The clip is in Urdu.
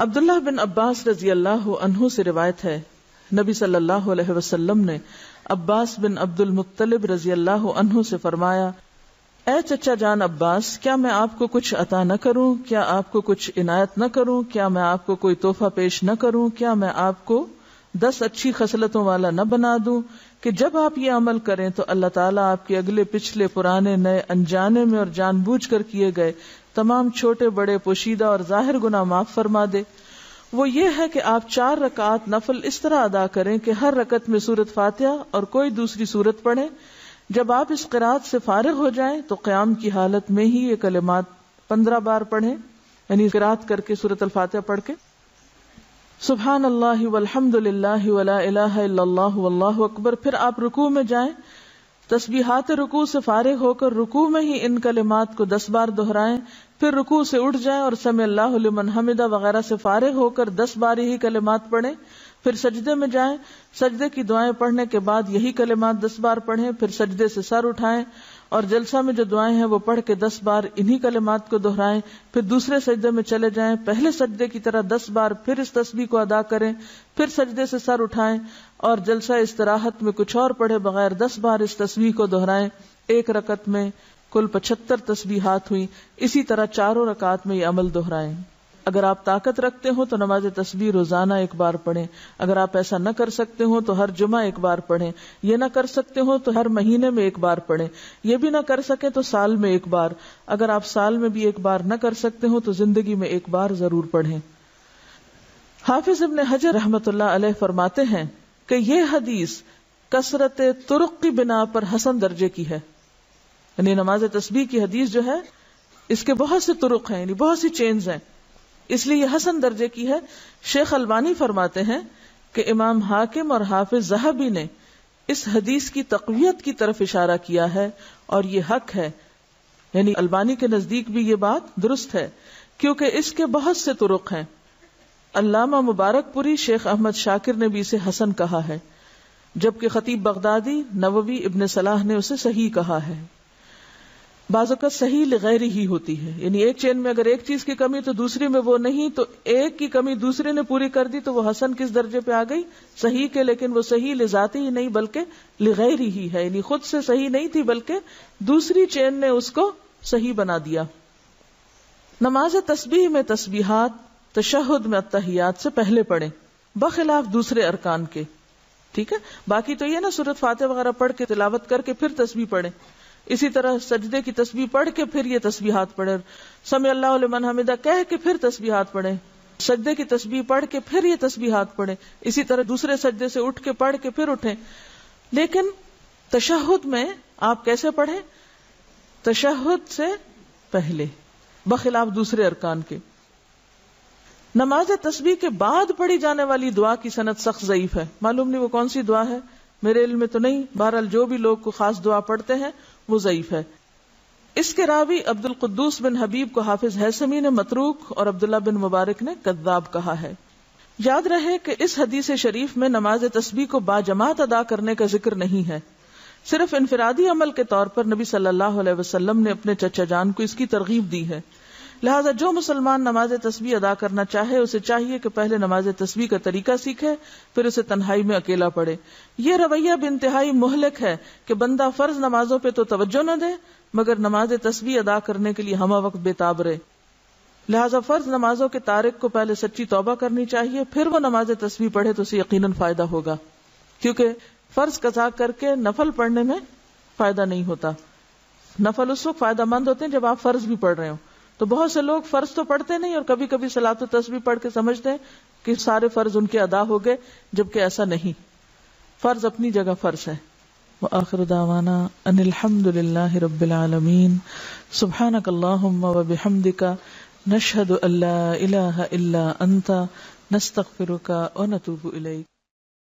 عبداللہ بن عباس رضی اللہ عنہ سے روایت ہے، نبی صلی اللہ علیہ وسلم نے عباس بن عبد المطلب رضی اللہ عنہ سے فرمایا، اے چچا جان عباس، کیا میں آپ کو کچھ عطا نہ کروں؟ کیا آپ کو کچھ عنایت نہ کروں؟ کیا میں آپ کو کوئی تحفہ پیش نہ کروں؟ کیا میں آپ کو 10 اچھی خصلتوں والا نہ بنا دوں کہ جب آپ یہ عمل کریں تو اللہ تعالیٰ آپ کے اگلے پچھلے پرانے نئے انجانے میں اور جان بوجھ کر کیے گئے تمام چھوٹے بڑے پوشیدہ اور ظاہر گناہ معاف فرما دے؟ وہ یہ ہے کہ آپ 4 رکعات نفل اس طرح ادا کریں کہ ہر رکعت میں سورۃ فاتحہ اور کوئی دوسری سورت پڑھیں۔ جب آپ اس قرات سے فارغ ہو جائیں تو قیام کی حالت میں ہی یہ کلمات 15 بار پڑھیں، یعنی قرات کر کے سورۃ الفاتحہ پڑھ کے سبحان اللہ والحمد للہ ولا الہ الا اللہ واللہ اکبر۔ پھر آپ رکوع میں جائیں، تسبیحات رکوع سے فارغ ہو کر رکوع میں ہی ان کلمات کو 10 بار دہرائیں، پھر رکوع سے اٹھ جائیں اور سمع اللہ لمن حمدہ وغیرہ سے فارغ ہو کر 10 بار یہی کلمات پڑھیں، پھر سجدے میں جائیں، سجدے کی دعائیں پڑھنے کے بعد یہی کلمات 10 بار پڑھیں، پھر سجدے سے سر اٹھائیں اور جلسہ میں جو دعائیں ہیں وہ پڑھ کے 10 بار انہی کلمات کو دہرائیں، پھر دوسرے سجدے میں چلے جائیں، پہلے سجدے کی طرح 10 بار پھر اس تسبیح کو ادا کریں، پھر سجدے سے سر اٹھائیں اور جلسہ استراحت میں کچھ اور پڑھے بغیر 10 بار اس تسبیح کو دہرائیں۔ ایک رکعت میں کل 75 تسبیحات ہوئی، اسی طرح 4 رکعات میں یہ عمل دہرائیں۔ اگر آپ طاقت رکھتے ہو تو نماز تسبیح روزانہ 1 بار پڑھیں، اگر آپ ایسا نہ کر سکتے ہو تو ہر جمعہ 1 بار پڑھیں، یہ نہ کر سکتے ہو تو ہر مہینے میں 1 بار پڑھیں، یہ بھی نہ کر سکے تو سال میں 1 بار، اگر آپ سال میں بھی 1 بار نہ کر سکتے ہو تو زندگی میں 1 بار ضرور پڑھیں۔ حافظ ابن حجر رحمۃ اللہ علیہ فرماتے ہیں کہ یہ حدیث کثرت طرق کی بنا پر حسن درجے کی ہے، یعنی نماز تسبیح کی حدیث جو ہے اس کے بہت سے طرق ہیں، یعنی بہت سی چینز ہیں، اس لیے یہ حسن درجے کی ہے۔ شیخ البانی فرماتے ہیں کہ امام حاکم اور حافظ ذہبی نے اس حدیث کی تقویت کی طرف اشارہ کیا ہے اور یہ حق ہے، یعنی البانی کے نزدیک بھی یہ بات درست ہے کیونکہ اس کے بہت سے طرق ہیں۔ علامہ مبارک پوری شیخ احمد شاکر نے بھی اسے حسن کہا ہے، جبکہ خطیب بغدادی، نووی، ابن صلاح نے اسے صحیح کہا ہے۔ بعض اوقات صحیح لغیر ہی ہوتی ہے، یعنی ایک چین میں اگر ایک چیز کی کمی تو دوسری میں وہ نہیں، تو ایک کی کمی دوسرے نے پوری کر دی تو وہ حسن کس درجے پہ آ گئی؟ صحیح کے، لیکن وہ صحیح لذاتی ہی نہیں بلکہ لغیر ہی ہے، یعنی خود سے صحیح نہیں تھی بلکہ دوسری چین نے اس کو صحیح بنا دیا۔ نماز تسبیح میں تسبیحات تشہد میں التحیات سے پہلے پڑھیں، بخلاف دوسرے ارکان کے، ٹھیک ہے؟ باقی تو یہ نا سورۃ فاتحہ وغیرہ پڑھ کے تلاوت کر کے پھر تسبیح پڑھیں، اسی طرح سجدے کی تسبیح پڑھ کے پھر یہ تسبیحات پڑھیں، سمع اللہ لمن حمدہ کہہ کے پھر تسبیحات پڑھیں، سجدے کی تسبیح پڑھ کے پھر یہ تسبیحات پڑھیں، اسی طرح دوسرے سجدے سے اٹھ کے پڑھ کے پھر اٹھیں۔ لیکن تشہد میں آپ کیسے پڑھیں؟ تشہد سے پہلے، بخلاف دوسرے ارکان کے۔ نماز تسبیح کے بعد پڑھی جانے والی دعا کی سند سخت ضعیف ہے، معلوم نہیں وہ کون سی دعا ہے، میرے علم میں تو نہیں، بہرحال جو بھی لوگ کو خاص دعا پڑھتے ہیں وہ ضعیف ہے۔ اس کے راوی عبد القدوس بن حبیب کو حافظ ہیثمی نے متروک اور عبداللہ بن مبارک نے کذاب کہا ہے۔ یاد رہے کہ اس حدیث شریف میں نماز تسبیح کو باجماعت ادا کرنے کا ذکر نہیں ہے، صرف انفرادی عمل کے طور پر نبی صلی اللہ علیہ وسلم نے اپنے چچا جان کو اس کی ترغیب دی ہے، لہذا جو مسلمان نماز تسبیح ادا کرنا چاہے اسے چاہیے کہ پہلے نماز تسبیح کا طریقہ سیکھے، پھر اسے تنہائی میں اکیلا پڑھے۔ یہ رویہ بھی انتہائی مہلک ہے کہ بندہ فرض نمازوں پہ تو توجہ نہ دے مگر نماز تسبیح ادا کرنے کے لیے ہمہ وقت بے تاب رہے۔ لہذا فرض نمازوں کے تارک کو پہلے سچی توبہ کرنی چاہیے، پھر وہ نماز تسبیح پڑھے تو اسے یقیناً فائدہ ہوگا، کیونکہ فرض قضا کر کے نفل پڑھنے میں فائدہ نہیں ہوتا۔ نفل اس وقت فائدہ مند ہوتے ہیں جب آپ فرض بھی پڑھ رہے ہو، تو بہت سے لوگ فرض تو پڑھتے نہیں اور کبھی کبھی صلاۃ و تسبیح پڑھ کے سمجھتے ہیں کہ سارے فرض ان کے ادا ہو گئے، جبکہ ایسا نہیں، فرض اپنی جگہ فرض ہے۔ وآخر دعوانا ان الحمد للہ رب العالمین، سبحانک اللہم وبحمدک، نشہد ان لا الہ الا انت، نستغفرک ونتوب الیک۔